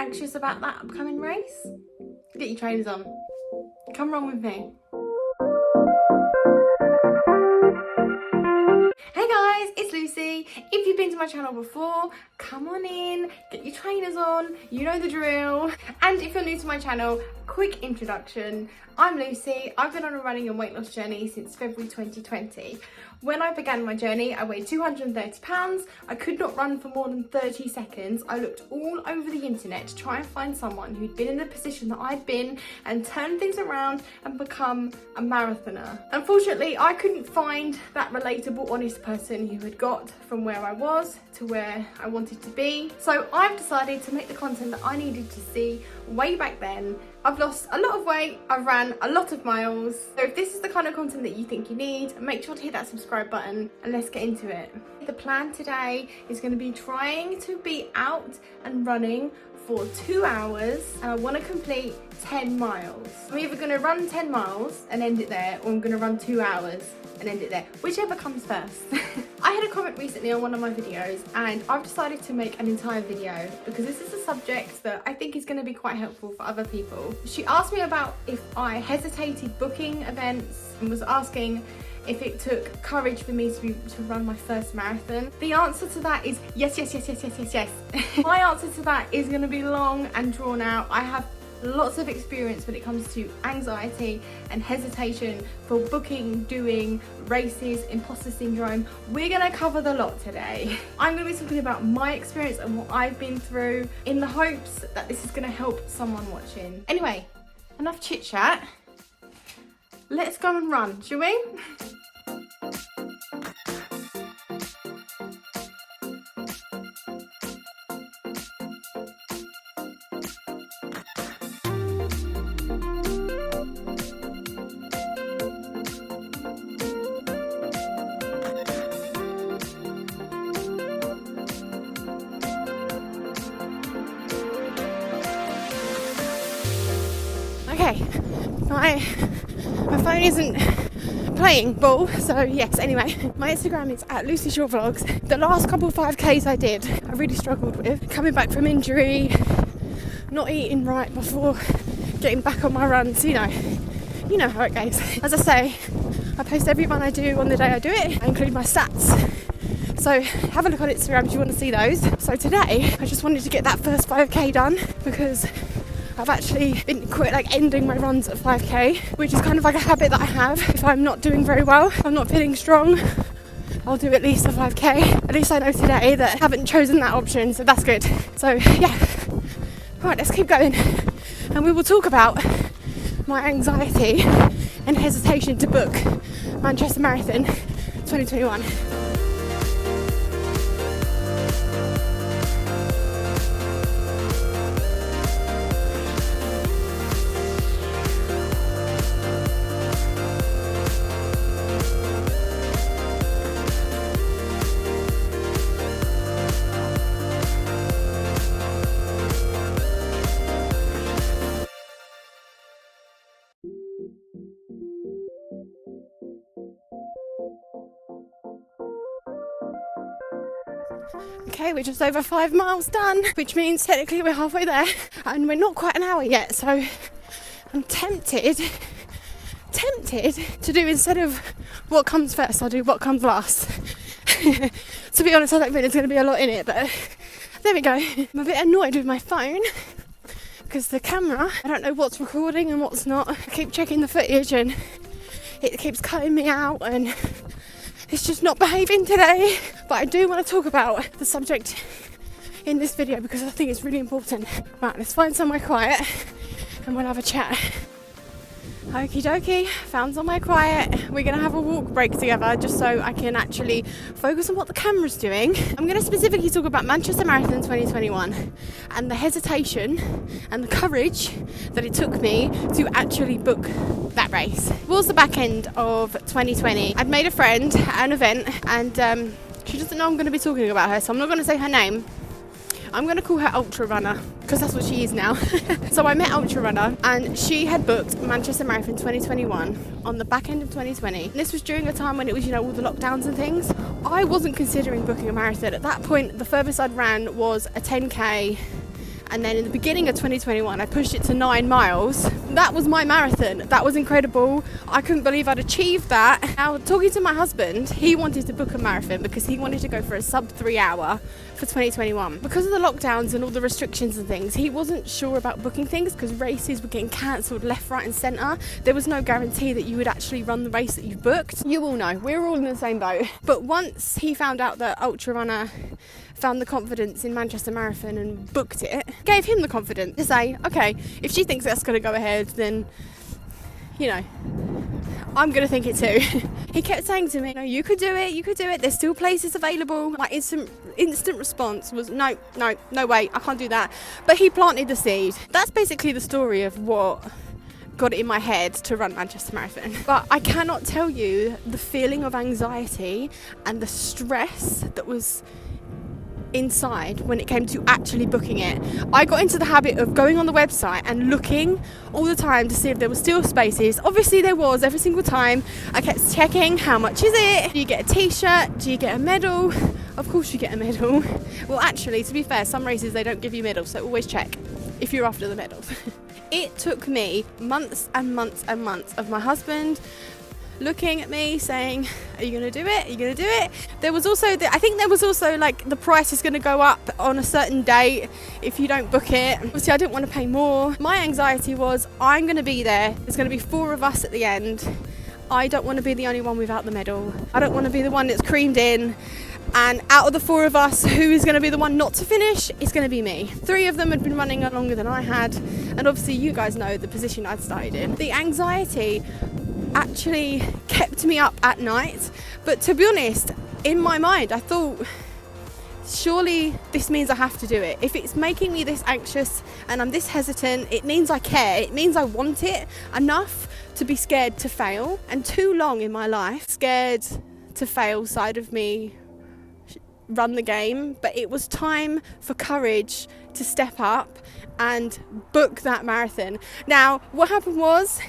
anxious about that upcoming race? Get your trainers on. Come run with me. Hey guys, it's Lucy. If you've been to my channel before, come on in, get your trainers on, you know the drill. And if you're new to my channel, quick introduction. I'm Lucy. I've been on a running and weight loss journey since February 2020. When I began my journey, I weighed 230 pounds. I could not run for more than 30 seconds. I looked all over the internet to try and find someone who'd been in the position that I'd been and turned things around and become a marathoner. Unfortunately, I couldn't find that relatable, honest person who had got from where I was to where I wanted to be. So I've decided to make the content that I needed to see way back then. I've lost a lot of weight, I've ran a lot of miles. So if this is the kind of content that you think you need, make sure to hit that subscribe button and let's get into it. The plan today is going to be trying to be out and running for 2 hours, and I want to complete 10 miles. I'm either going to run 10 miles and end it there, or I'm going to run 2 hours and end it there, whichever comes first. I had a comment recently on one of my videos and I've decided to make an entire video because this is a subject that I think is going to be quite helpful for other people. She asked me about if I hesitated booking events and was asking if it took courage for me to run my first marathon. The answer to that is yes. My answer to that is going to be long and drawn out. I have lots of experience when it comes to anxiety and hesitation for booking, doing races, imposter syndrome. We're going to cover the lot today. I'm going to be talking about my experience and what I've been through in the hopes that this is going to help someone watching. Anyway, enough chit chat. Let's go and run, shall we? Okay, my phone isn't playing ball, so yes, anyway, my Instagram is at Lucy Short Vlogs. The last couple of 5Ks I did, I really struggled with. Coming back from injury, not eating right before getting back on my runs, you know how it goes. As I say, I post every run I do on the day I do it. I include my stats. So have a look on Instagram if you want to see those. So today, I just wanted to get that first 5K done because I've actually been ending my runs at 5K, which is kind of like a habit that I have. If I'm not doing very well, if I'm not feeling strong, I'll do at least a 5K. At least I know today that I haven't chosen that option, so that's good. So yeah, right, let's keep going. And we will talk about my anxiety and hesitation to book Manchester Marathon 2021. Okay, we're just over 5 miles done, which means technically we're halfway there and we're not quite an hour yet, so I'm tempted to do, instead of what comes first, I'll do what comes last. To be honest, I don't think there's going to be a lot in it, but there we go. I'm a bit annoyed with my phone because the camera, I don't know what's recording and what's not. I keep checking the footage and it keeps cutting me out and it's just not behaving today. But I do want to talk about the subject in this video because I think it's really important. Right, let's find somewhere quiet and we'll have a chat. Okie dokie, found somewhere quiet. We're going to have a walk break together just so I can actually focus on what the camera's doing. I'm going to specifically talk about Manchester Marathon 2021 and the hesitation and the courage that it took me to actually book that race. Towards the back end of 2020, I'd made a friend at an event and she doesn't know I'm going to be talking about her, so I'm not going to say her name. I'm going to call her Ultra Runner because that's what she is now. So I met Ultra Runner and she had booked Manchester Marathon 2021 on the back end of 2020. And this was during a time when it was, all the lockdowns and things. I wasn't considering booking a marathon. At that point, the furthest I'd ran was a 10K And then in the beginning of 2021, I pushed it to 9 miles. That was my marathon. That was incredible. I couldn't believe I'd achieved that. Now, talking to my husband, he wanted to book a marathon because he wanted to go for a sub 3 hour for 2021. Because of the lockdowns and all the restrictions and things, he wasn't sure about booking things because races were getting cancelled left, right and centre. There was no guarantee that you would actually run the race that you booked. You all know, we're all in the same boat. But once he found out that Ultra Runner found the confidence in Manchester Marathon and booked it, gave him the confidence to say, okay, if she thinks that's going to go ahead, then, you know, I'm going to think it too. He kept saying to me, no, you could do it, there's still places available. My instant response was, no way, I can't do that. But he planted the seed. That's basically the story of what got it in my head to run Manchester Marathon. But I cannot tell you the feeling of anxiety and the stress that was inside when it came to actually booking it. I got into the habit of going on the website and looking all the time to see if there were still spaces. Obviously there was every single time. I kept checking, how much is it? Do you get a t-shirt? Do you get a medal? Of course you get a medal. Well, actually, to be fair, some races they don't give you medals, so always check if you're after the medals. It took me months and months and months of my husband looking at me saying, are you going to do it? Are you going to do it? There was also, I think there was also like the price is going to go up on a certain date if you don't book it. Obviously I didn't want to pay more. My anxiety was, I'm going to be there. There's going to be 4 of us at the end. I don't want to be the only one without the medal. I don't want to be the one that's creamed in. And out of the 4 of us, who is going to be the one not to finish? It's going to be me. 3 of them had been running longer than I had. And obviously you guys know the position I'd started in. The anxiety actually kept me up at night, but to be honest, in my mind I thought, surely this means I have to do it. If it's making me this anxious and I'm this hesitant, it means I care. It means I want it enough to be scared to fail. And too long in my life, scared to fail side of me run the game. But it was time for courage to step up and book that marathon. Now, what happened was,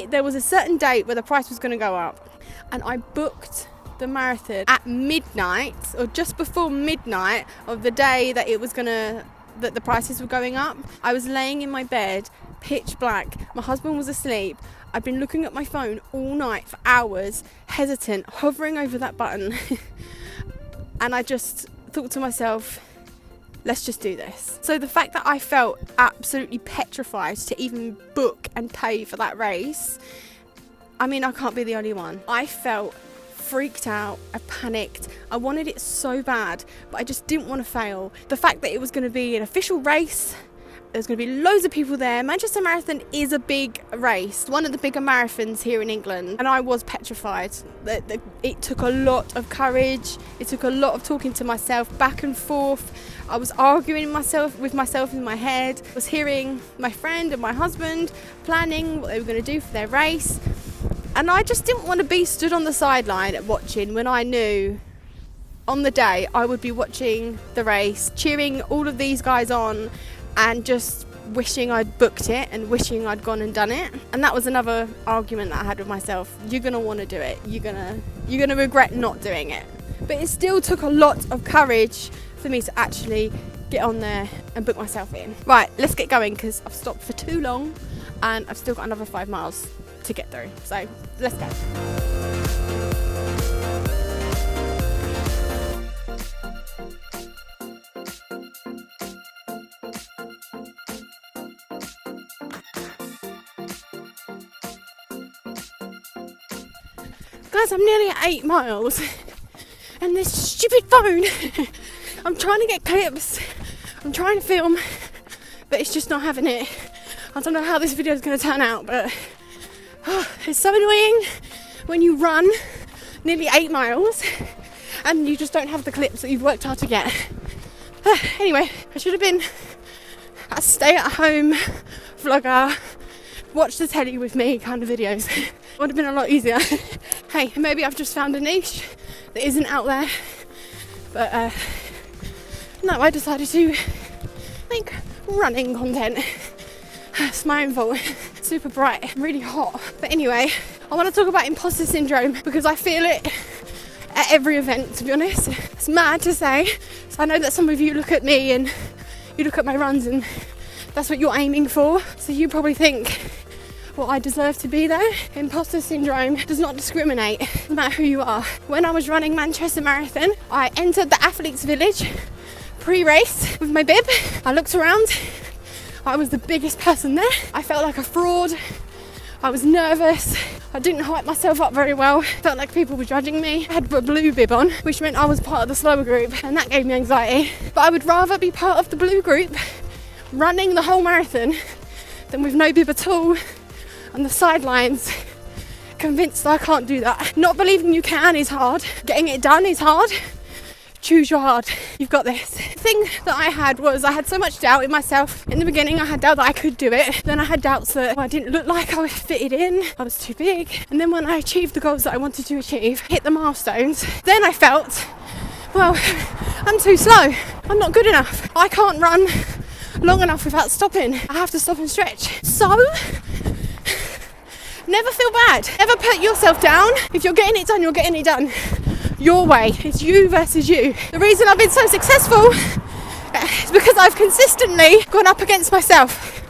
there was a certain date where the price was going to go up, and I booked the marathon at midnight, or just before midnight of the day that that the prices were going up. I was laying in my bed, pitch black. My husband was asleep. I'd been looking at my phone all night for hours, hesitant, hovering over that button. And I just thought to myself, let's just do this. So the fact that I felt absolutely petrified to even book and pay for that race, I mean, I can't be the only one. I felt freaked out, I panicked, I wanted it so bad, but I just didn't want to fail. The fact that it was going to be an official race, there's going to be loads of people there. Manchester Marathon is a big race, one of the bigger marathons here in England, and I was petrified. It took a lot of courage, it took a lot of talking to myself back and forth. I was arguing with myself in my head. I was hearing my friend and my husband planning what they were going to do for their race, and I just didn't want to be stood on the sideline watching when I knew on the day I would be watching the race, cheering all of these guys on, and just wishing I'd booked it and wishing I'd gone and done it. And that was another argument that I had with myself. You're gonna want to do it. You're gonna regret not doing it. But it still took a lot of courage for me to actually get on there and book myself in. Right, let's get going because I've stopped for too long and I've still got another 5 miles to get through. So let's go. Guys, I'm nearly at 8 miles and this stupid phone, I'm trying to get clips, I'm trying to film, but it's just not having it. I don't know how this video is going to turn out, but it's so annoying when you run nearly 8 miles and you just don't have the clips that you've worked hard to get. Anyway, I should have been a stay-at-home vlogger, watch the telly with me kind of videos. Would have been a lot easier. Hey, maybe I've just found a niche that isn't out there, but no, I decided to make running content. It's my own fault. Super bright, really hot. But anyway, I want to talk about imposter syndrome because I feel it at every event, to be honest. It's mad to say. So I know that some of you look at me and you look at my runs and That's what you're aiming for. So you probably think, well, I deserve to be there. Imposter syndrome does not discriminate, no matter who you are. When I was running Manchester Marathon, I entered the athletes village pre-race with my bib. I looked around, I was the biggest person there. I felt like a fraud. I was nervous. I didn't hype myself up very well. Felt like people were judging me. I had a blue bib on, which meant I was part of the slower group, and that gave me anxiety. But I would rather be part of the blue group running the whole marathon than with no bib at all on the sidelines, convinced I can't do that. Not believing you can is hard. Getting it done is hard. Choose your hard. You've got this. The thing that I had was I had so much doubt in myself. In the beginning, I had doubt that I could do it. Then I had doubts that I didn't look like I was fitted in. I was too big. And then when I achieved the goals that I wanted to achieve, hit the milestones, then I felt, well, I'm too slow. I'm not good enough. I can't run long enough without stopping. I have to stop and stretch. So, never feel bad. Never put yourself down. If you're getting it done, you're getting it done your way. It's you versus you. The reason I've been so successful is because I've consistently gone up against myself,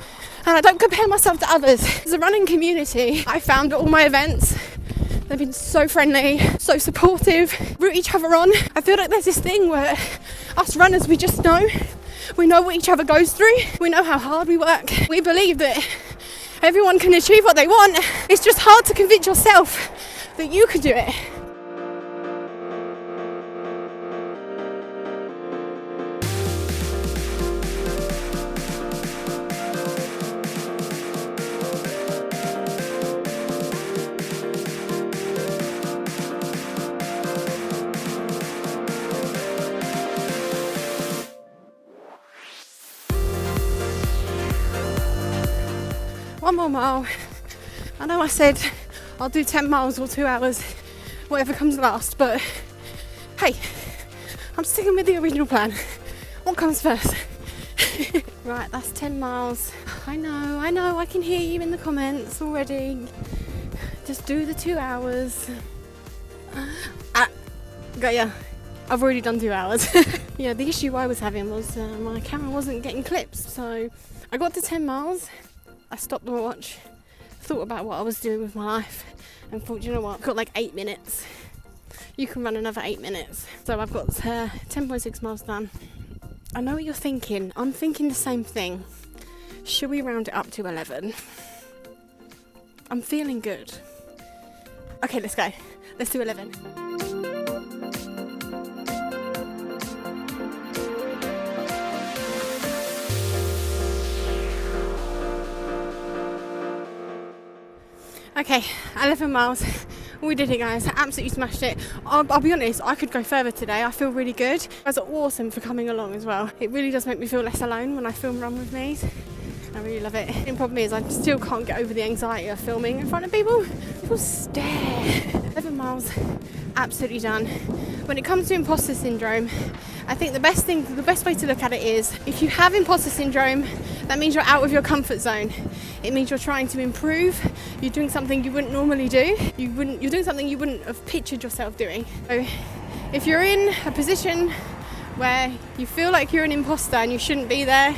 and I don't compare myself to others. As a running community, I found at all my events, they've been so friendly, so supportive, root each other on. I feel like there's this thing where us runners, we just know. We know what each other goes through. We know how hard we work. We believe that everyone can achieve what they want. It's just hard to convince yourself that you can do it. One more mile. I know I said I'll do 10 miles or 2 hours, whatever comes last, but hey, I'm sticking with the original plan. What comes first? Right, that's 10 miles. I know, I can hear you in the comments already. Just do the 2 hours. Got ya. I've already done 2 hours. Yeah, the issue I was having was my camera wasn't getting clips, so I got to 10 miles. I stopped the watch, thought about what I was doing with my life, and thought, you know what, I've got like 8 minutes. You can run another 8 minutes. So I've got 10.6 miles done. I know what you're thinking. I'm thinking the same thing. Should we round it up to 11? I'm feeling good. Okay, let's go. Let's do 11. Okay, 11 miles. We did it, guys. Absolutely smashed it. I'll be honest, I could go further today. I feel really good. You guys are awesome for coming along as well. It really does make me feel less alone when I film Run With Me's. I really love it. The problem is I still can't get over the anxiety of filming in front of people. People stare. 11 miles, absolutely done. When it comes to imposter syndrome, I think the best way to look at it is, if you have imposter syndrome, that means you're out of your comfort zone. It means you're trying to improve. You're doing something you wouldn't normally do. You're doing something you wouldn't have pictured yourself doing. So if you're in a position where you feel like you're an imposter and you shouldn't be there,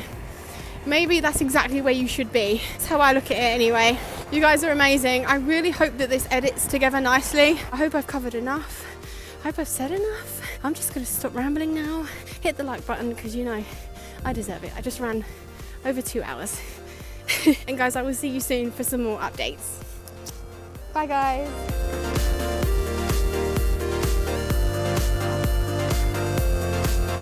maybe that's exactly where you should be. That's how I look at it anyway. You guys are amazing. I really hope that this edits together nicely. I hope I've covered enough. I hope I've said enough. I'm just going to stop rambling now. Hit the like button because you know I deserve it. I just ran over 2 hours. And guys, I will see you soon for some more updates. Bye guys.